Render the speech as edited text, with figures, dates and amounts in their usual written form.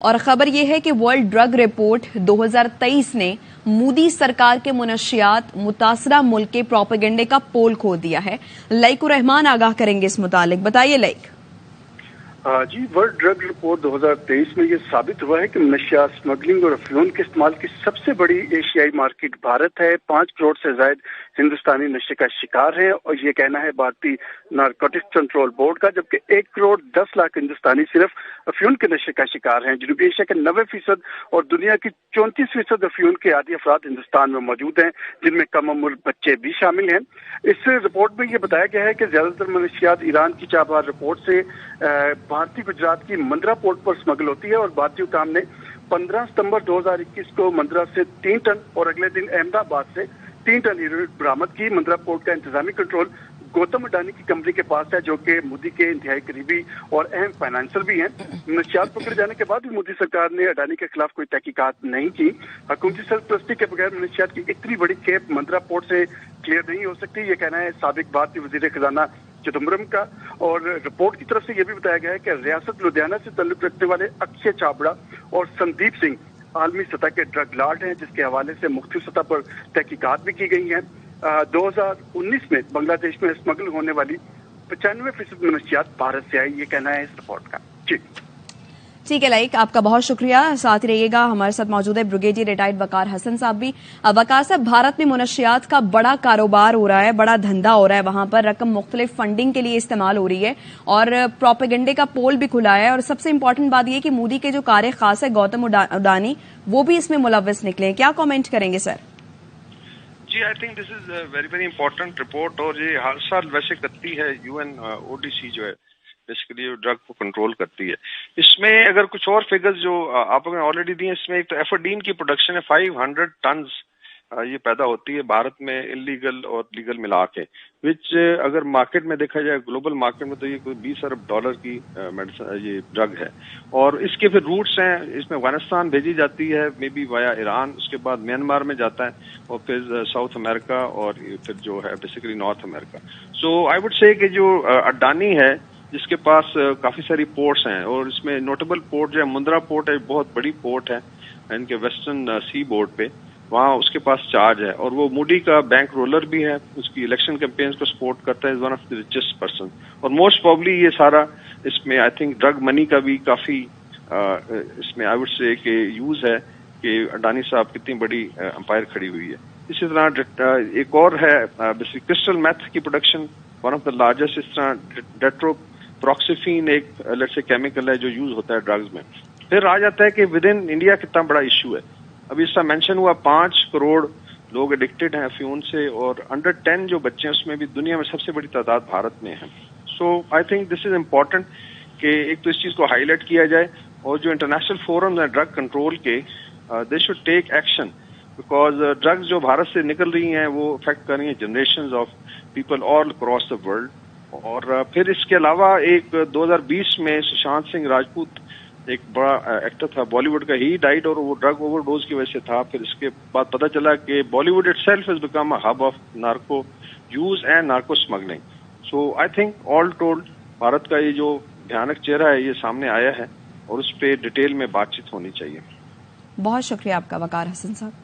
اور خبر یہ ہے کہ ورلڈ ڈرگ رپورٹ 2023 نے مودی سرکار کے منشیات متاثرہ ملک کے پروپیگنڈے کا پول کھول دیا ہے۔ لائق الرحمان آگاہ کریں گے اس متعلق، بتائیے لائق۔ جی، ورلڈ ڈرگ رپورٹ 2023 میں یہ ثابت ہوا ہے کہ منشیات اسمگلنگ اور افیون کے استعمال کی سب سے بڑی ایشیائی مارکیٹ بھارت ہے۔ 5 کروڑ سے زائد ہندوستانی نشے کا شکار ہیں، اور یہ کہنا ہے بھارتی نارکوٹکس کنٹرول بورڈ کا، جبکہ 1 کروڑ 10 لاکھ ہندوستانی صرف افیون کے نشے کا شکار ہیں۔ جنوبی ایشیا کے 90% اور دنیا کی 34% افیون کے عادی افراد ہندوستان میں موجود ہیں، جن میں کم عمر بچے بھی شامل ہیں۔ اس رپورٹ میں یہ بتایا گیا ہے کہ زیادہ تر منشیات ایران کی چابہار رپورٹ سے بھارتی گجرات کی مندرا پورٹ پر اسمگل ہوتی ہے، اور بھارتی حکام نے 15 ستمبر 2021 کو مندرا سے 3 ٹن اور اگلے دن احمد آباد سے 3 ٹن ہیروئن برآمد کی۔ مندرا پورٹ کا انتظامی کنٹرول گوتم اڈانی کی کمپنی کے پاس ہے، جو کہ مودی کے انتہائی قریبی اور اہم فائنانسر بھی ہیں۔ منشیات پکڑے جانے کے بعد بھی مودی سرکار نے اڈانی کے خلاف کوئی تحقیقات نہیں کی۔ حکومتی سرپرستی کے بغیر منشیات کی اتنی بڑی کھیپ مندرا پورٹ سے کلیئر نہیں ہو سکتی، یہ کہنا ہے سابق بھارتی وزیر خزانہ چدمبرم کا۔ اور رپورٹ کی طرف سے یہ بھی بتایا گیا ہے کہ ریاست لدھیانہ سے تعلق رکھنے والے اکشے چابڑا اور سندیپ سنگھ عالمی سطح کے ڈرگ لارڈ ہیں، جس کے حوالے سے مختلف سطح پر تحقیقات بھی کی گئی ہیں۔ 2019 میں بنگلہ دیش میں اسمگل ہونے والی 95% منشیات بھارت سے آئی، یہ کہنا ہے اس رپورٹ کا۔ جی ٹھیک ہے لائق، آپ کا بہت شکریہ، ساتھ رہیے گا۔ ہمارے ساتھ موجود ہے بریگیڈیئر ریٹائرڈ وقار حسن صاحب بھی۔ وقار صاحب، بھارت میں منشیات کا بڑا کاروبار ہو رہا ہے، بڑا دھندا ہو رہا ہے، وہاں پر رقم مختلف فنڈنگ کے لیے استعمال ہو رہی ہے، اور پروپیگنڈے کا پول بھی کھلا ہے، اور سب سے امپورٹنٹ بات یہ کہ مودی کے جو کار خاص ہے گوتم اڈانی، وہ بھی اس میں ملوث نکلے۔ کیا کامنٹ کریں گے سر؟ جی، I think this is very very important report, اور یہ ہر سال ویسے کرتی ہے UNODC جو ہے، بیسیکلی ڈرگ کو کنٹرول کرتی ہے۔ اس میں اگر کچھ اور فگرز جو آپ نے آلریڈی دی ہیں، اس میں ایک تو ایفرڈین کی پروڈکشن ہے 500 ٹنز یہ پیدا ہوتی ہے بھارت میں انلیگل اور لیگل ملا کے، وچ اگر مارکیٹ میں دیکھا جائے گلوبل مارکیٹ میں تو یہ کوئی $20 ارب کی یہ ڈرگ ہے۔ اور اس کے پھر روٹس ہیں، اس میں افغانستان بھیجی جاتی ہے، مے بی وایا ایران، اس کے بعد میانمار میں جاتا ہے، اور پھر ساؤتھ امریکہ، اور پھر جو ہے basically north America. So I would say کہ جو اڈانی ہے، جس کے پاس کافی ساری پورٹس ہیں، اور اس میں نوٹیبل پورٹ جو ہے مندرا پورٹ ہے، بہت بڑی پورٹ ہے ان کے ویسٹرن سی بورڈ پہ، وہاں اس کے پاس چارج ہے، اور وہ مودی کا بینک رولر بھی ہے، اس کی الیکشن کیمپینز کو سپورٹ کرتا ہے، is one of the richest person, اور موسٹ پروبلی یہ سارا اس میں آئی تھنک ڈرگ منی کا بھی کافی اس میں آئی وڈ سے کہ یوز ہے کہ اڈانی صاحب کتنی بڑی امپائر کھڑی ہوئی ہے۔ اسی طرح ایک اور ہے کرسٹل میتھ کی production, one of the largest, اس طرح ڈیٹرو پروکسیفین ایک لیٹس سے کیمیکل ہے جو یوز ہوتا ہے ڈرگز میں۔ پھر آ جاتا ہے کہ ود ان انڈیا کتنا بڑا ایشو ہے۔ ابھی اس کا مینشن ہوا 5 کروڑ لوگ ایڈکٹڈ ہیں افیون سے، اور انڈر 10 جو بچے ہیں اس میں بھی دنیا میں سب سے بڑی تعداد بھارت میں ہے۔ سو I think this is important کہ ایک تو اس چیز کو ہائی لائٹ کیا جائے، اور جو انٹرنیشنل فورمز ہیں ڈرگ کنٹرول کے، they should take action, because drugs جو بھارت سے نکل رہی ہیں وہ افیکٹ کر رہی ہیں generations of people all across the world. اور پھر اس کے علاوہ ایک 2020 میں سشانت سنگھ راجپوت ایک بڑا ایکٹر تھا بالی ووڈ کا، ہی ڈائڈ، اور وہ ڈرگ اوور ڈوز کی وجہ سے تھا۔ پھر اس کے بعد پتہ چلا کہ Bollywood itself has become a hub of narco use and narco smuggling. So I think all told Bharat کا یہ جو بھیانک چہرہ ہے یہ سامنے آیا ہے، اور اس پہ ڈیٹیل میں بات چیت ہونی چاہیے۔ بہت شکریہ آپ کا وقار حسن صاحب۔